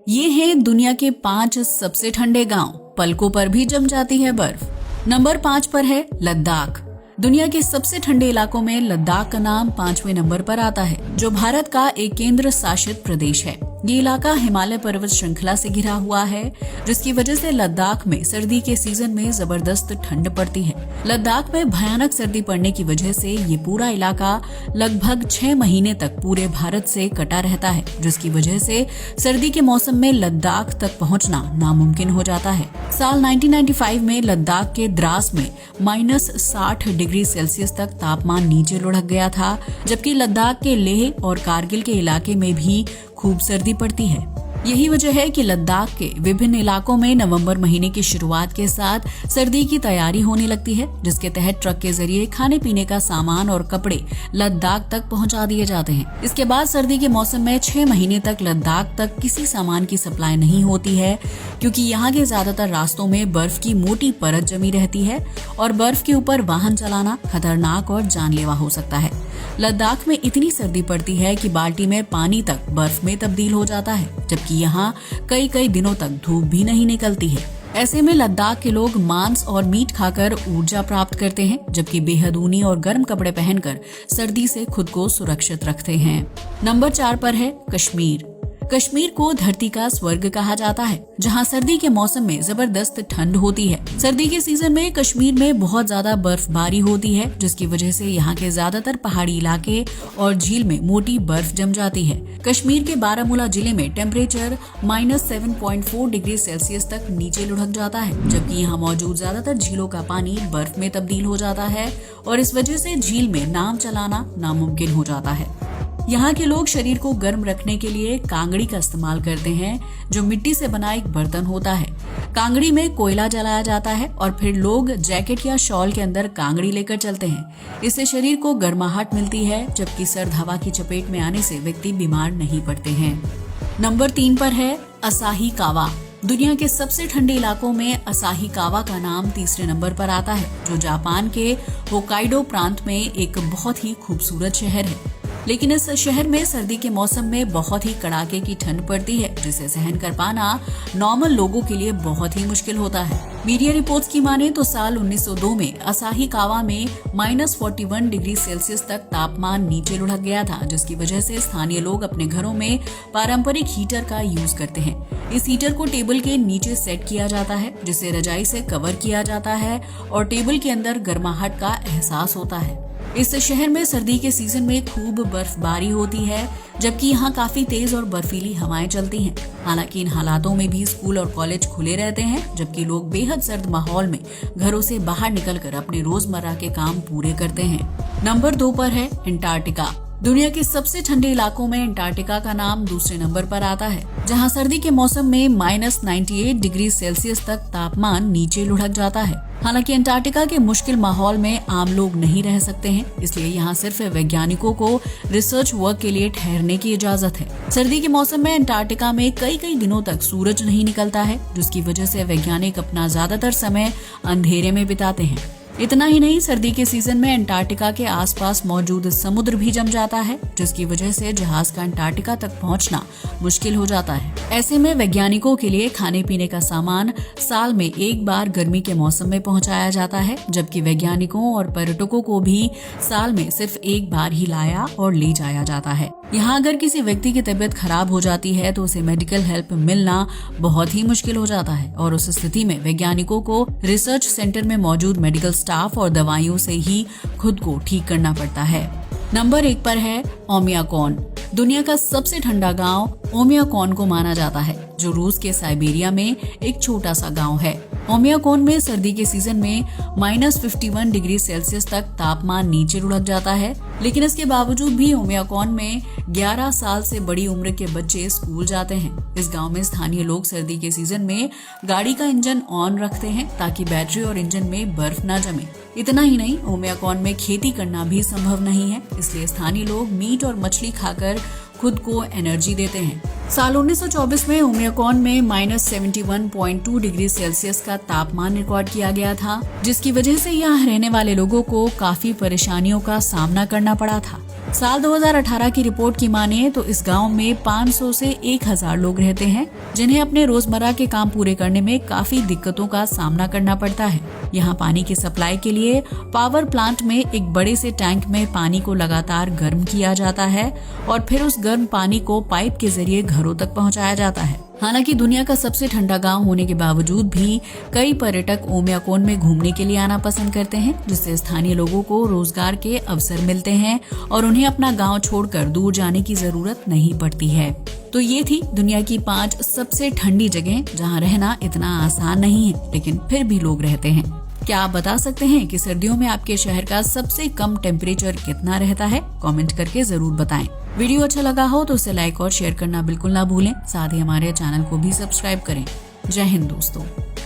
ये हैं दुनिया के 5 सबसे ठंडे गांव, पलकों पर भी जम जाती है बर्फ। नंबर 5 पर है लद्दाख। दुनिया के सबसे ठंडे इलाकों में लद्दाख का नाम 5वें नंबर पर आता है, जो भारत का एक केंद्र शासित प्रदेश है। ये इलाका हिमालय पर्वत श्रृंखला से घिरा हुआ है, जिसकी वजह से लद्दाख में सर्दी के सीजन में जबरदस्त ठंड पड़ती है। लद्दाख में भयानक सर्दी पड़ने की वजह से ये पूरा इलाका लगभग 6 महीने तक पूरे भारत से कटा रहता है, जिसकी वजह से सर्दी के मौसम में लद्दाख तक पहुंचना नामुमकिन हो जाता है। साल 1995 में लद्दाख के द्रास में -60 डिग्री सेल्सियस तक तापमान नीचे लुढ़क गया था, जबकि लद्दाख के लेह और कारगिल के इलाके में भी खूब सर्दी पड़ती है। यही वजह है कि लद्दाख के विभिन्न इलाकों में नवंबर महीने की शुरुआत के साथ सर्दी की तैयारी होने लगती है, जिसके तहत ट्रक के जरिए खाने पीने का सामान और कपड़े लद्दाख तक पहुंचा दिए जाते हैं। इसके बाद सर्दी के मौसम में 6 महीने तक लद्दाख तक किसी सामान की सप्लाई नहीं होती है, क्योंकि यहाँ के ज्यादातर रास्तों में बर्फ की मोटी परत जमी रहती है और बर्फ के ऊपर वाहन चलाना खतरनाक और जानलेवा हो सकता है। लद्दाख में इतनी सर्दी पड़ती है कि बाल्टी में पानी तक बर्फ में तब्दील हो जाता है, जबकि यहाँ कई दिनों तक धूप भी नहीं निकलती है। ऐसे में लद्दाख के लोग मांस और मीट खाकर ऊर्जा प्राप्त करते हैं, जबकि बेहद ऊनी और गर्म कपड़े पहनकर सर्दी से खुद को सुरक्षित रखते हैं। नंबर 4 पर है कश्मीर। कश्मीर को धरती का स्वर्ग कहा जाता है, जहां सर्दी के मौसम में जबरदस्त ठंड होती है। सर्दी के सीजन में कश्मीर में बहुत ज्यादा बर्फबारी होती है, जिसकी वजह से यहाँ के ज्यादातर पहाड़ी इलाके और झील में मोटी बर्फ जम जाती है। कश्मीर के बारामूला जिले में टेम्परेचर -7.4 डिग्री सेल्सियस तक नीचे लुढ़क जाता है, जबकि यहाँ मौजूद ज्यादातर झीलों का पानी बर्फ में तब्दील हो जाता है और इस वजह से झील में नाव चलाना नामुमकिन हो जाता है। यहाँ के लोग शरीर को गर्म रखने के लिए कांगड़ी का इस्तेमाल करते हैं, जो मिट्टी से बना एक बर्तन होता है। कांगड़ी में कोयला जलाया जाता है और फिर लोग जैकेट या शॉल के अंदर कांगड़ी लेकर चलते हैं। इससे शरीर को गर्माहट मिलती है, जबकि सर्द हवा की चपेट में आने से व्यक्ति बीमार नहीं पड़ते हैं। नंबर 3 पर है असाही कावा। दुनिया के सबसे ठंडे इलाकों में असाही कावा का नाम 3रे नंबर पर आता है, जो जापान के होकाइडो प्रांत में एक बहुत ही खूबसूरत शहर है। लेकिन इस शहर में सर्दी के मौसम में बहुत ही कड़ाके की ठंड पड़ती है, जिसे सहन कर पाना नॉर्मल लोगों के लिए बहुत ही मुश्किल होता है। मीडिया रिपोर्ट्स की माने तो साल 1902 में असाही कावा में -41 डिग्री सेल्सियस तक तापमान नीचे लुढ़क गया था, जिसकी वजह से स्थानीय लोग अपने घरों में पारंपरिक हीटर का यूज करते हैं। इस हीटर को टेबल के नीचे सेट किया जाता है, जिसे रजाई से कवर किया जाता है और टेबल के अंदर गर्माहट का एहसास होता है। इस शहर में सर्दी के सीजन में खूब बर्फबारी होती है, जबकि यहाँ काफी तेज और बर्फीली हवाएं चलती हैं। हालांकि इन हालातों में भी स्कूल और कॉलेज खुले रहते हैं, जबकि लोग बेहद सर्द माहौल में घरों से बाहर निकलकर अपने रोजमर्रा के काम पूरे करते हैं। नंबर 2 पर है अंटार्कटिका। दुनिया के सबसे ठंडे इलाकों में अंटार्कटिका का नाम 2रे नंबर पर आता है, जहां सर्दी के मौसम में -98 डिग्री सेल्सियस तक तापमान नीचे लुढ़क जाता है। हालांकि अंटार्कटिका के मुश्किल माहौल में आम लोग नहीं रह सकते हैं, इसलिए यहाँ सिर्फ वैज्ञानिकों को रिसर्च वर्क के लिए ठहरने की इजाजत है। सर्दी के मौसम में अंटार्कटिका में कई दिनों तक सूरज नहीं निकलता है, जिसकी वजह से वैज्ञानिक अपना ज्यादातर समय अंधेरे में बिताते हैं। इतना ही नहीं, सर्दी के सीजन में अंटार्कटिका के आसपास मौजूद समुद्र भी जम जाता है, जिसकी वजह से जहाज का अंटार्कटिका तक पहुंचना मुश्किल हो जाता है। ऐसे में वैज्ञानिकों के लिए खाने पीने का सामान साल में एक बार गर्मी के मौसम में पहुंचाया जाता है, जबकि वैज्ञानिकों और पर्यटकों को भी साल में सिर्फ एक बार ही लाया और ले जाया जाता है। यहाँ अगर किसी व्यक्ति की तबीयत खराब हो जाती है तो उसे मेडिकल हेल्प मिलना बहुत ही मुश्किल हो जाता है और उस स्थिति में वैज्ञानिकों को रिसर्च सेंटर में मौजूद मेडिकल स्टाफ और दवाइयों से ही खुद को ठीक करना पड़ता है। नंबर 1 पर है ओमियाकॉन। दुनिया का सबसे ठंडा गांव ओमियाकॉन को माना जाता है, जो रूस के साइबेरिया में एक छोटा सा गांव है। ओमियाकॉन में सर्दी के सीजन में -51 डिग्री सेल्सियस तक तापमान नीचे लुढ़क जाता है, लेकिन इसके बावजूद भी ओमियाकॉन में 11 साल से बड़ी उम्र के बच्चे स्कूल जाते हैं। इस गांव में स्थानीय लोग सर्दी के सीजन में गाड़ी का इंजन ऑन रखते हैं, ताकि बैटरी और इंजन में बर्फ न जमे। इतना ही नहीं, ओमियाकॉन में खेती करना भी संभव नहीं है, इसलिए स्थानीय लोग मीट और मछली खाकर खुद को एनर्जी देते हैं। साल 1924 में ओमियाकॉन में -71.2 डिग्री सेल्सियस का तापमान रिकॉर्ड किया गया था, जिसकी वजह से यहाँ रहने वाले लोगों को काफी परेशानियों का सामना करना पड़ा था। साल 2018 की रिपोर्ट की माने तो इस गांव में 500 से 1000 लोग रहते हैं, जिन्हें अपने रोजमर्रा के काम पूरे करने में काफी दिक्कतों का सामना करना पड़ता है। यहाँ पानी की सप्लाई के लिए पावर प्लांट में एक बड़े से टैंक में पानी को लगातार गर्म किया जाता है और फिर उस गर्म पानी को पाइप के जरिए घरों तक पहुँचाया जाता है। हालांकि दुनिया का सबसे ठंडा गांव होने के बावजूद भी कई पर्यटक ओमियाकोन में घूमने के लिए आना पसंद करते हैं, जिससे स्थानीय लोगों को रोजगार के अवसर मिलते हैं और उन्हें अपना गांव छोड़कर दूर जाने की जरूरत नहीं पड़ती है। तो ये थी दुनिया की 5 सबसे ठंडी जगह जहां रहना इतना आसान नहीं है, लेकिन फिर भी लोग रहते हैं। क्या आप बता सकते हैं कि सर्दियों में आपके शहर का सबसे कम टेम्परेचर कितना रहता है? कमेंट करके जरूर बताएं। वीडियो अच्छा लगा हो तो उसे लाइक और शेयर करना बिल्कुल ना भूलें। साथ ही हमारे चैनल को भी सब्सक्राइब करें। जय हिंद दोस्तों।